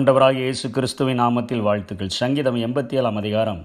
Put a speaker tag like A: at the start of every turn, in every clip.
A: ஆண்டவராகிய இயேசு கிறிஸ்துவின் நாமத்தில் வாழ்த்துக்கள். சங்கீதம் 87 அதிகாரம்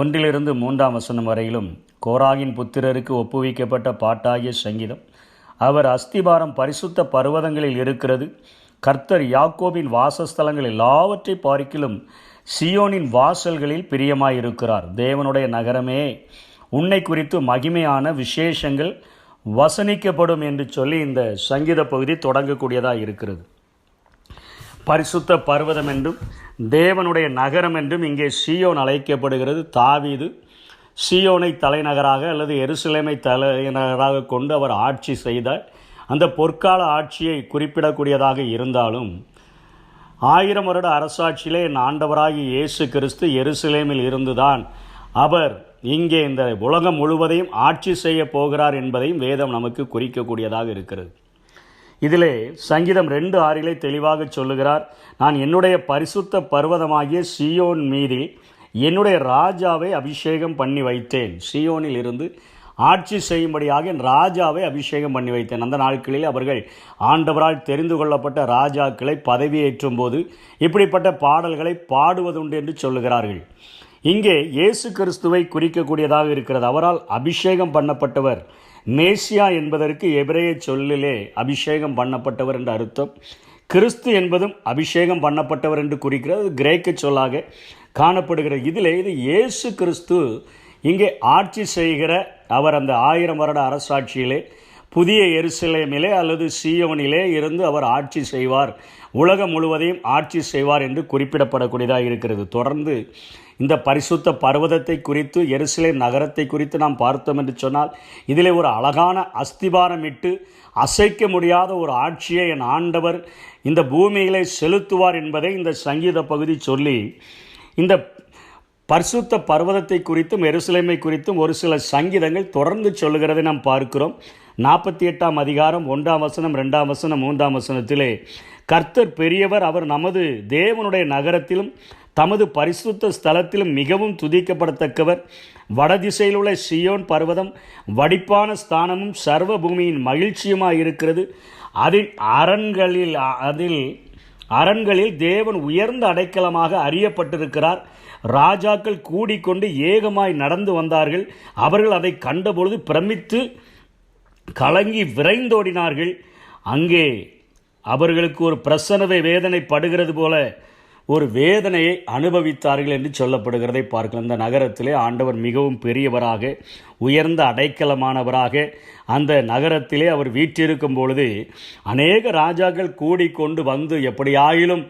A: 1-3 வரையிலும் கோராகின் புத்திரருக்கு ஒப்புவிக்கப்பட்ட பாட்டாகிய சங்கீதம். அவர் அஸ்திபாரம் பரிசுத்த பர்வதங்களில் இருக்கிறது. கர்த்தர் யாக்கோபின் வாசஸ்தலங்கள் எல்லாவற்றை பார்க்கிலும் சியோனின் வாசல்களில் பிரியமாயிருக்கிறார். தேவனுடைய நகரமே, உன்னை குறித்து மகிமையான விசேஷங்கள் வசனிக்கப்படும் என்று சொல்லி இந்த சங்கீத பகுதி தொடங்கக்கூடியதாக இருக்கிறது. பரிசுத்த பர்வதம் என்றும் தேவனுடைய நகரம் என்றும் இங்கே சீயோன் அழைக்கப்படுகிறது. தாவீது சீயோனை தலைநகராக அல்லது எருசலேமை தலைநகராக கொண்டு அவர் ஆட்சி செய்தார். அந்த பொற்கால ஆட்சியை குறிப்பிடக்கூடியதாக இருந்தாலும் 1000 வருட அரசாட்சியிலே என் ஆண்டவராகி இயேசு கிறிஸ்து எருசலேமில் இருந்துதான் அவர் இங்கே இந்த உலகம் முழுவதையும் ஆட்சி செய்ய போகிறார் என்பதையும் வேதம் நமக்கு குறிக்கக்கூடியதாக இருக்கிறது. இதிலே சங்கீதம் 2:6 தெளிவாக சொல்லுகிறார், நான் என்னுடைய பரிசுத்த பர்வதமாகிய சீயோன் மீதில் என்னுடைய ராஜாவை அபிஷேகம் பண்ணி வைத்தேன். சீயோனில் இருந்து ஆட்சி செய்யும்படியாக என் ராஜாவை அபிஷேகம் பண்ணி வைத்தேன். அந்த நாட்களில் அவர்கள் ஆண்டவரால் தெரிந்து கொள்ளப்பட்ட ராஜாக்களை பதவியேற்றும் போது இப்படிப்பட்ட பாடல்களை பாடுவதுண்டு என்று சொல்லுகிறார்கள். இங்கே இயேசு கிறிஸ்துவை குறிக்கக்கூடியதாக இருக்கிறது. அவரால் அபிஷேகம் பண்ணப்பட்டவர். மேசியா என்பதற்கு எபிரேய சொல்லிலே அபிஷேகம் பண்ணப்பட்டவர் என்று அர்த்தம். கிறிஸ்து என்பதும் அபிஷேகம் பண்ணப்பட்டவர் என்று குறிக்கிறது. கிரேக்க சொல்லாக காணப்படுகிறது. இதில் இது இயேசு கிறிஸ்து இங்கே ஆட்சி செய்கிற அவர் அந்த 1000 வருட அரசாட்சியிலே புதிய எருசலேமிலே அல்லது சீயோனிலே இருந்து அவர் ஆட்சி செய்வார், உலகம் முழுவதையும் ஆட்சி செய்வார் என்று குறிப்பிடப்படக்கூடியதாக இருக்கிறது. தொடர்ந்து இந்த பரிசுத்த பர்வதத்தை குறித்து, எருசலேம் நகரத்தை குறித்து நாம் பார்த்தோம் என்று சொன்னால், இதிலே ஒரு அழகான அஸ்திபாரமிட்டு அசைக்க முடியாத ஒரு ஆட்சியை என் ஆண்டவர் இந்த பூமியிலே செலுத்துவார் என்பதை இந்த சங்கீத பகுதி சொல்லி, இந்த பரிசுத்த பர்வதத்தை குறித்தும் எருசலேமை குறித்தும் ஒரு சில சங்கீதங்கள் தொடர்ந்து சொல்லுகிறதை நாம் பார்க்கிறோம். 48 அதிகாரம் 1 வசனம் 2 வசனம் 3 வசனத்திலே, கர்த்தர் பெரியவர், அவர் நமது தேவனுடைய நகரத்திலும் தமது பரிசுத்த ஸ்தலத்திலும் மிகவும் துதிக்கப்படத்தக்கவர். வடதிசையில் உள்ள சியோன் பர்வதம் வடிப்பான ஸ்தானமும் சர்வ பூமியின் மகிழ்ச்சியுமாய் இருக்கிறது. அதில் அரண்களில் தேவன் உயர்ந்த அடைக்கலமாக அறியப்பட்டிருக்கிறார். ராஜாக்கள் கூடிக்கொண்டு ஏகமாய் நடந்து வந்தார்கள். அவர்கள் அதை கண்டபொழுது பிரமித்து கலங்கி விரைந்தோடினார்கள். அங்கே அவர்களுக்கு ஒரு பிரசன்ன வேதனை படுகிறது போல ஒரு வேதனையை அனுபவித்தார்கள் என்று சொல்லப்படுகிறதை பார்க்கலாம். இந்த நகரத்திலே ஆண்டவர் மிகவும் பெரியவராக, உயர்ந்த அடைக்கலமானவராக அந்த நகரத்திலே அவர் வீற்றிருக்கும் பொழுது அநேக ராஜாக்கள் கூடிக்கொண்டு வந்து எப்படியாயிலும்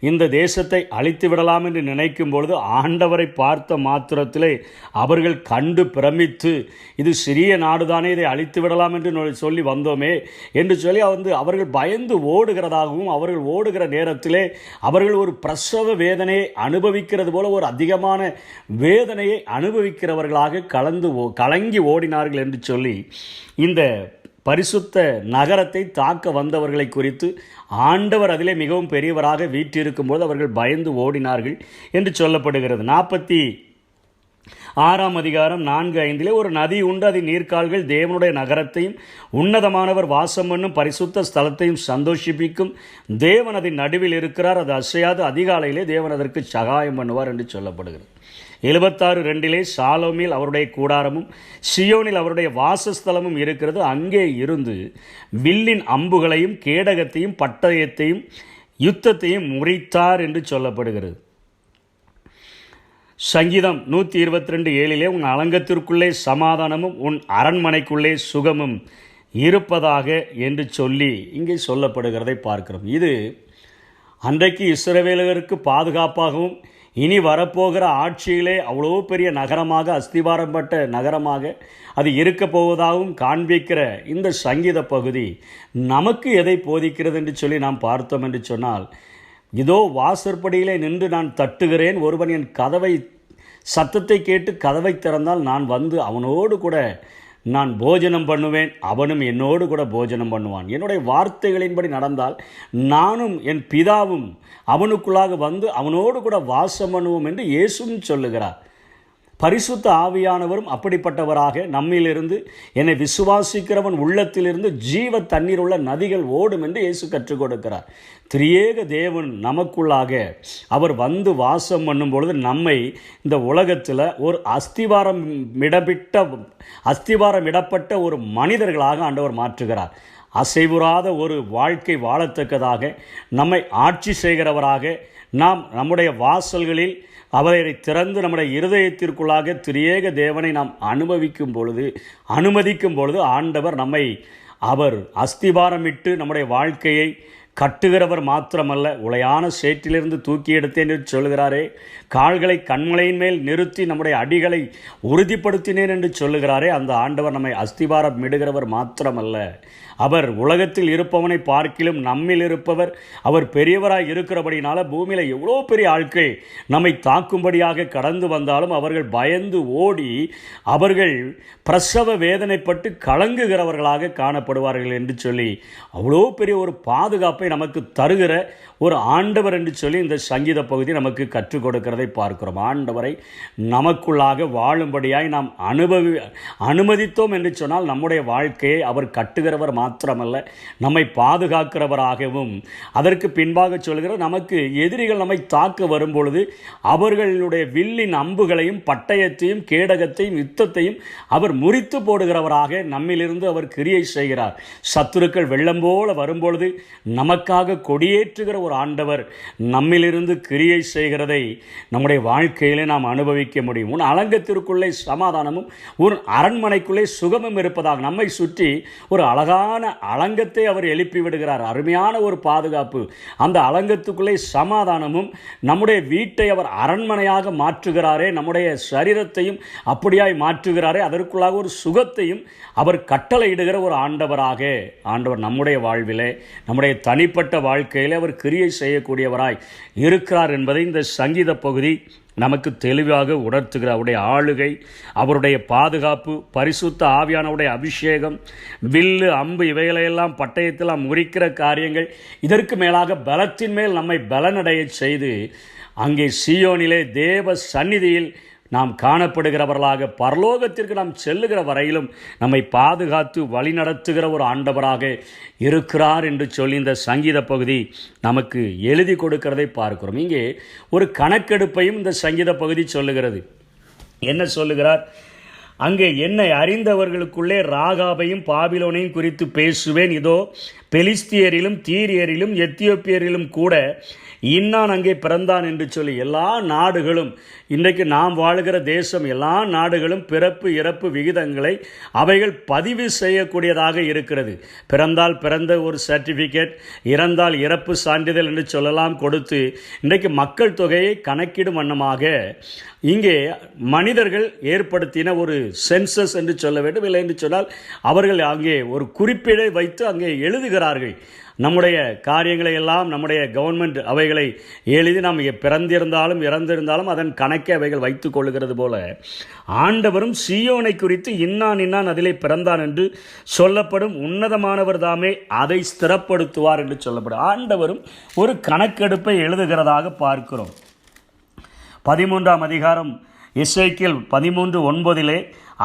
A: இந்த தேசத்தை அழித்து விடலாம் என்று நினைக்கும் பொழுது ஆண்டவரை பார்த்த மாத்திரத்திலே அவர்கள் கண்டு பிரமித்து, இது சிறிய நாடுதானே, இதை அழித்து விடலாம் என்று சொல்லி வந்தோமே என்று சொல்லி அவர்கள் பயந்து ஓடுகிறதாகவும், அவர்கள் ஓடுகிற நேரத்திலே அவர்கள் ஒரு பிரசவ வேதனையை அனுபவிக்கிறது போல ஒரு அதிகமான வேதனையை அனுபவிக்கிறவர்களாக கலங்கி ஓடினார்கள் என்று சொல்லி இந்த பரிசுத்த நகரத்தை தாக்க வந்தவர்களை குறித்து ஆண்டவர் அதிலே மிகவும் பெரியவராக வீற்றிருக்கும்போது அவர்கள் பயந்து ஓடினார்கள் என்று சொல்லப்படுகிறது. 46 அதிகாரம் 4-5 ஒரு நதி உண்டு, அதன் நீர்க்கால்கள் தேவனுடைய நகரத்தையும் உன்னதமானவர் வாசம் பண்ணும் பரிசுத்த ஸ்தலத்தையும் சந்தோஷிப்பிக்கும். தேவன் அதன் நடுவில் இருக்கிறார், அது அசையாது. அதிகாலையிலே தேவன் அதற்கு சகாயம் பண்ணுவார் என்று சொல்லப்படுகிறது. 76:2 சாலோமில் அவருடைய கூடாரமும் சியோனில் அவருடைய வாசஸ்தலமும் இருக்கிறது. அங்கே இருந்து வில்லின் அம்புகளையும் கேடகத்தையும் பட்டயத்தையும் யுத்தத்தையும் முறித்தார் என்று சொல்லப்படுகிறது. சங்கீதம் 122:7 உன் அலங்கத்திற்குள்ளே சமாதானமும் உன் அரண்மனைக்குள்ளே சுகமும் இருப்பதாக என்று சொல்லி இங்கே சொல்லப்படுகிறதை பார்க்கிறோம். இது அன்றைக்கு இஸ்ரவேலருக்கு பாதுகாப்பாகவும் இனி வரப்போகிற ஆட்சியிலே அவ்வளோ பெரிய நகரமாக, அஸ்திபாரப்பட்ட நகரமாக அது இருக்க போவதாகவும் காண்பிக்கிற இந்த சங்கீத பகுதி நமக்கு எதை போதிக்கிறது என்று சொல்லி நாம் பார்த்தோம் என்று சொன்னால், இதோ வாசற்படியிலே நின்று நான் தட்டுகிறேன், ஒருவன் என் சத்தத்தை கேட்டு கதவை திறந்தால் நான் வந்து அவனோடு கூட நான் போஜனம் பண்ணுவேன், அவனும் என்னோடு கூட போஜனம் பண்ணுவான். என்னுடைய வார்த்தைகளின்படி நடந்தால் நானும் என் பிதாவும் அவனுக்குள்ளாக வந்து அவனோடு கூட வாசம் பண்ணுவோம் என்று இயேசுவும் சொல்லுகிறார். பரிசுத்த ஆவியானவரும் அப்படிப்பட்டவராக நம்மிலிருந்து என்னை விசுவாசிக்கிறவன் உள்ளத்திலிருந்து ஜீவ தண்ணீர் உள்ள நதிகள் ஓடும் என்று இயேசு கற்றுக் கொடுக்கிறார். திரியேக தேவன் நமக்குள்ளாக அவர் வந்து வாசம் பண்ணும் பொழுது நம்மை இந்த உலகத்தில் ஒரு அஸ்திவாரம் இடப்பட்ட ஒரு மனிதர்களாக ஆண்டவர் மாற்றுகிறார். அசைவுறாத ஒரு வாழ்க்கை வாழத்தக்கதாக நம்மை ஆட்சி செய்கிறவராக நம்முடைய வாசல்களில் அவரை திறந்து நம்முடைய இருதயத்திற்குள்ளாக திரியேக தேவனை நாம் அனுமதிக்கும் பொழுது ஆண்டவர் நம்மை அவர் அஸ்திபாரமிட்டு நம்முடைய வாழ்க்கையை கட்டுகிறவர் மாத்திரமல்ல, உளையான சேற்றிலிருந்து தூக்கி எடுத்தேன் என்று சொல்லுகிறாரே, கால்களை கண்மலையின் மேல் நிறுத்தி நம்முடைய அடிகளை உறுதிப்படுத்தினேன் என்று சொல்லுகிறாரே, அந்த ஆண்டவர் நம்மை அஸ்திபாரம் இடுகிறவர் மாத்திரமல்ல, அவர் உலகத்தில் இருப்பவனை பார்க்கிலும் நம்மில் இருப்பவர் அவர் பெரியவராய் இருக்கிறபடினால பூமியில் எவ்வளோ பெரிய ஆட்கள் நம்மை தாக்கும்படியாக கடந்து வந்தாலும் அவர்கள் பயந்து ஓடி அவர்கள் பிரசவ வேதனைப்பட்டு கலங்குகிறவர்களாக காணப்படுவார்கள் என்று சொல்லி அவ்வளோ பெரிய ஒரு பாதுகாப்பை நமக்கு தருகிற ஒரு ஆண்டவர் என்று சொல்லி இந்த சங்கீத பகுதி நமக்கு கற்றுக் கொடுக்கிறதை பார்க்கிறோம். ஆண்டவரை நமக்குள்ளாக வாழும்படியாய் நாம் அனுமதித்தோம் என்று சொன்னால் நம்முடைய வாழ்க்கையை அவர் கட்டுகிறவர் மாத்திரமல்ல, நம்மை பாதுகாக்கிறவராகவும், அதற்கு பின்பாக சொல்கிற நமக்கு எதிரிகள் நம்மை தாக்க வரும்பொழுது அவர்களுடைய வில்லின் அம்புகளையும் பட்டயத்தையும் கேடகத்தையும் யுத்தத்தையும் அவர் முறித்து போடுகிறவராக நம்மிலிருந்து அவர் கிரியை செய்கிறார். சத்துருக்கள் வெள்ளம் போல வரும்பொழுது நமக்காக கொடியேற்றுகிற ஒரு ஆண்டவர் நம்மிலிருந்து கிரியை செய்கிறதை நம்முடைய வாழ்க்கையிலே நாம் அனுபவிக்க முடியும். உன் அலங்கத்திற்குள்ளே சமாதானமும் ஒரு அரண்மனைக்குள்ளே சுகமும் இருப்பதாக நம்மை சுற்றி ஒரு அழகான அலங்கத்தை அவர் எழுப்பி விடுகிறார். அருமையான ஒரு பாதுகாப்பு. அந்த அலங்கத்துக்குள்ளே சமாதானமும், நம்முடைய வீட்டை அவர் அரண்மனையாக மாற்றுகிறாரே, நம்முடைய சரீரத்தையும் அப்படியாய் மாற்றுகிறாரே, அதற்குள்ளாக ஒரு சுகத்தையும் அவர் கட்டளையிடுகிற ஒரு ஆண்டவர் நம்முடைய வாழ்விலே, நம்முடைய தனிப்பட்ட வாழ்க்கையிலே அவர் கிரியை செய்யக்கூடியவராய் இருக்கிறார் என்பதை இந்த சங்கீத பகுதி நமக்கு தெளிவாக உணர்த்துகிறார். அவருடைய ஆளுகை, அவருடைய பாதுகாப்பு, பரிசுத்த ஆவியானவருடைய அபிஷேகம், வில்லு அம்பு இவைகளையெல்லாம் பட்டயத்தெல்லாம் முறிக்கிற காரியங்கள், இதற்கு மேலாக பலத்தின் மேல் நம்மை பலனடைய செய்து அங்கே சீயோனிலே தேவ சந்நிதியில் நாம் காணப்படுகிறவர்களாக பரலோகத்திற்கு நாம் செல்லுகிற வரையிலும் நம்மை பாதுகாத்து வழிநடத்துகிற ஒரு ஆண்டவராக இருக்கிறார் என்று சொல்லி இந்த சங்கீத பகுதி நமக்கு எழுதி கொடுக்கிறதை பார்க்கிறோம். இங்கே ஒரு கணக்கெடுப்பையும் இந்த சங்கீத பகுதி சொல்லுகிறது. என்ன சொல்லுகிறார்? அங்கே என்னை அறிந்தவர்களுக்குள்ளே ராகாபையும் பாபிலோனையும் குறித்து பேசுவேன். இதோ பெலிஸ்தியரிலும் தீரியரிலும் எத்தியோப்பியரிலும் கூட இன்னான் அங்கே பிறந்தான் என்று சொல்லி எல்லா நாடுகளும், இன்றைக்கு நாம் வாழுகிற தேசம், எல்லா நாடுகளும் பிறப்பு இறப்பு விகிதங்களை அவைகள் பதிவு செய்யக்கூடியதாக இருக்கிறது. பிறந்தால் பிறந்த ஒரு சர்டிஃபிகேட், இறந்தால் இறப்பு சான்றிதழ் என்று சொல்லலாம் கொடுத்து இன்றைக்கு மக்கள் தொகையை கணக்கிடும் வண்ணமாக இங்கே மனிதர்கள் ஏற்படுத்தின ஒரு சென்சஸ் என்று சொல்ல வேண்டும். இல்லை என்று சொன்னால் அவர்கள் அங்கே ஒரு குறிப்பீடை வைத்து அங்கே எழுதுகிறார்கள். நம்முடைய காரியங்களை எல்லாம் நம்முடைய கவர்மெண்ட் அவைகளை எழுதி நாம் பிறந்திருந்தாலும் இறந்திருந்தாலும் அதன் கணக்கை அவைகள் வைத்துக் கொள்ளுகிறது போல ஆண்டவரும் சீயோனை குறித்து இன்னான் அதிலே பிறந்தான் என்று சொல்லப்படும் உன்னதமானவர் தாமே அதை ஸ்திரப்படுத்துவார் என்று சொல்லப்படும். ஆண்டவரும் ஒரு கணக்கெடுப்பை எழுதுகிறதாக பார்க்கிறோம். 13ஆம் அதிகாரம் எசேக்கியேல் 13:9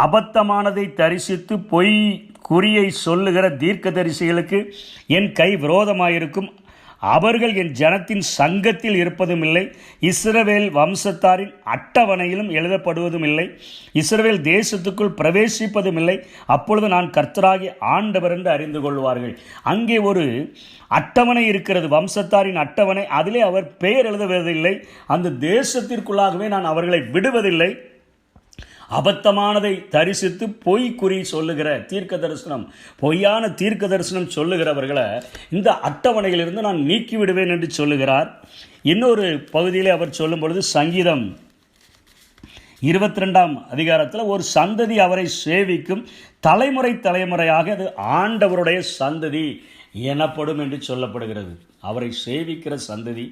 A: அபத்தமானதை தரிசித்து பொய் குறியை சொல்லுகிற தீர்க்கதரிசிகளுக்கு என் கை விரோதமாயிருக்கும். அவர்கள் என் ஜனத்தின் சங்கத்தில் இருப்பதும் இல்லை, இஸ்ரவேல் வம்சத்தாரின் அட்டவணையிலும் எழுதப்படுவதும் இல்லை, இஸ்ரவேல் தேசத்துக்குள் பிரவேசிப்பதும் இல்லை. அப்பொழுது நான் கர்த்தராகிய ஆண்டவர் என்று அறிந்து கொள்வார்கள். அங்கே ஒரு அட்டவணை இருக்கிறது, வம்சத்தாரின் அட்டவணை. அதிலே அவர் பெயர் எழுதுவதில்லை. அந்த தேசத்திற்குள்ளாகவே நான் அவர்களை விடுவதில்லை. அபத்தமானதை தரிசித்து பொய் குறி சொல்லுகிற தீர்க்க தரிசனம், பொய்யான தீர்க்க தரிசனம் சொல்லுகிறவர்களை இந்த அட்டவணையிலிருந்து நான் நீக்கிவிடுவேன் என்று சொல்லுகிறார். இன்னொரு பகுதியிலே அவர் சொல்லும் பொழுது சங்கீதம் 22ஆம் அதிகாரத்தில் ஒரு சந்ததி அவரை சேவிக்கும், தலைமுறையாக அது ஆண்டவருடைய சந்ததி எனப்படும் என்று சொல்லப்படுகிறது. அவரை சேவிக்கிற சந்ததி,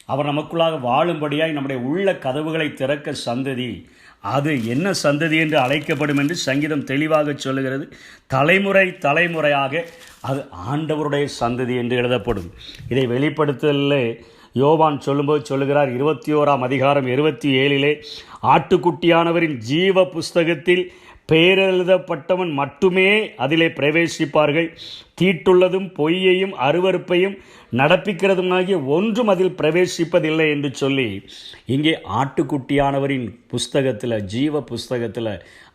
A: அவர் நமக்குள்ளாக வாழும்படியாய் நம்முடைய உள்ள கதவுகளை திறக்க சந்ததி, அது என்ன சந்ததி என்று அழைக்கப்படும் என்று சங்கீதம் தெளிவாக சொல்லுகிறது. தலைமுறையாக அது ஆண்டவருடைய சந்ததி என்று எழுதப்படும். இதை வெளிப்படுத்தலில் யோவான் சொல்லும்போது சொல்லுகிறார் 21ஆம் அதிகாரம் 27 ஆட்டுக்குட்டியானவரின் ஜீவ புஸ்தகத்தில் பெயரெழுதப்பட்டவன் மட்டுமே அதிலே பிரவேசிப்பார்கள். தீட்டுள்ளதும் பொய்யையும் அருவருப்பையும் நடப்பிக்கிறதுமாகிய ஒன்றும் அதில் பிரவேசிப்பதில்லை என்று சொல்லி இங்கே ஆட்டுக்குட்டியானவரின் புஸ்தகத்தில், ஜீவ புஸ்தகத்தில்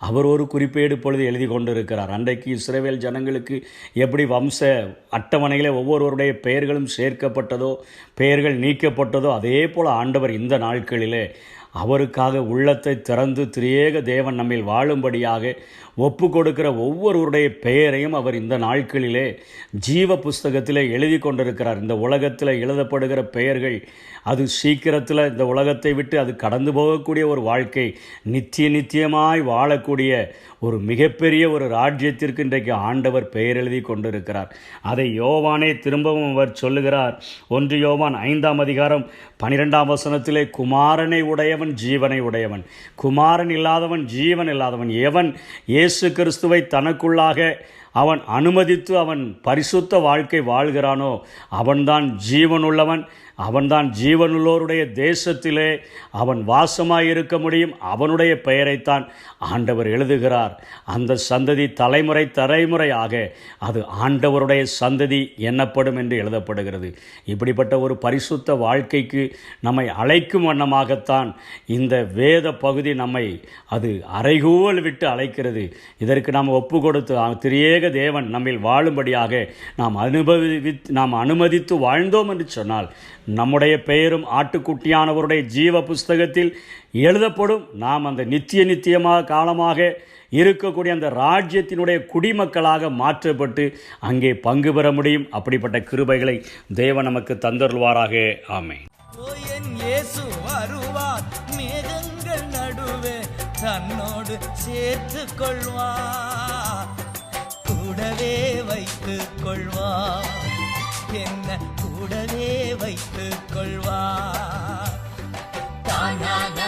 A: அவர் ஒரு குறிப்பேடு பொழுது எழுதி கொண்டிருக்கிறார். அன்றைக்கு இஸ்ரவேல் ஜனங்களுக்கு எப்படி வம்ச அட்டவணையில் ஒவ்வொருவருடைய பெயர்களும் சேர்க்கப்பட்டதோ, பெயர்கள் நீக்கப்பட்டதோ, அதே போல் ஆண்டவர் இந்த நாட்களிலே அவருக்காக உள்ளத்தை திறந்து திரியேக தேவன் நம்மில் வாழும்படியாக ஒப்பு கொடுக்கிற ஒவ்வொருவருடைய பெயரையும் அவர் இந்த நாட்களிலே ஜீவ புஸ்தகத்திலே எழுதி கொண்டிருக்கிறார். இந்த உலகத்தில் எழுதப்படுகிற பெயர்கள் அது சீக்கிரத்தில் இந்த உலகத்தை விட்டு அது கடந்து போகக்கூடிய ஒரு வாழ்க்கை, நித்தியமாய் வாழக்கூடிய ஒரு மிகப்பெரிய ஒரு ராஜ்யத்திற்கு இன்றைக்கு ஆண்டவர் பெயர் எழுதி கொண்டிருக்கிறார். அதை யோவானே திரும்பவும் அவர் சொல்லுகிறார். 1 யோவான் 5ஆம் அதிகாரம் 12ஆம் வசனத்திலே குமாரனை உடையவன் ஜீவனை உடையவன், குமாரன் இல்லாதவன் ஜீவன் இல்லாதவன். எவன் இயேசு கிறிஸ்துவை தனக்குள்ளாக அவன் அனுமதித்து அவன் பரிசுத்த வாழ்க்கை வாழ்கிறானோ அவன்தான் ஜீவனுள்ளவன், அவன்தான் ஜீவனுள்ளோருடைய தேசத்திலே அவன் வாசமாயிருக்க முடியும். அவனுடைய பெயரைத்தான் ஆண்டவர் எழுதுகிறார். அந்த சந்ததி தலைமுறையாக அது ஆண்டவருடைய சந்ததி எண்ணப்படும் என்று எழுதப்படுகிறது. இப்படிப்பட்ட ஒரு பரிசுத்த வாழ்க்கைக்கு நம்மை அழைக்கும் வண்ணமாகத்தான் இந்த வேத பகுதி நம்மை அது அறைகூவல் விட்டு அழைக்கிறது. இதற்கு நாம் ஒப்பு கொடுத்து திரியேக தேவன் நம்மில் வாழும்படியாக நாம் அனுமதித்து வாழ்ந்தோம் என்று சொன்னால் நம்முடைய பெயரும் ஆட்டுக்குட்டியானவருடைய ஜீவ புஸ்தகத்தில் எழுதப்படும். நாம் அந்த நித்தியமாக காலமாக இருக்கக்கூடிய அந்த ராஜ்யத்தினுடைய குடிமக்களாக மாற்றப்பட்டு அங்கே பங்கு பெற முடியும். அப்படிப்பட்ட கிருபைகளை தேவன் நமக்கு தந்தருள்வாராக. ஆமென்.
B: இயேசு வருவார், மேகங்கள் நடுவே தன்னோடு சேர்த்து கொள்வார், கூடவே வைத்துக் கொள்வார், என்ன கூடவே வைத்துக் கொள்வார். தானாக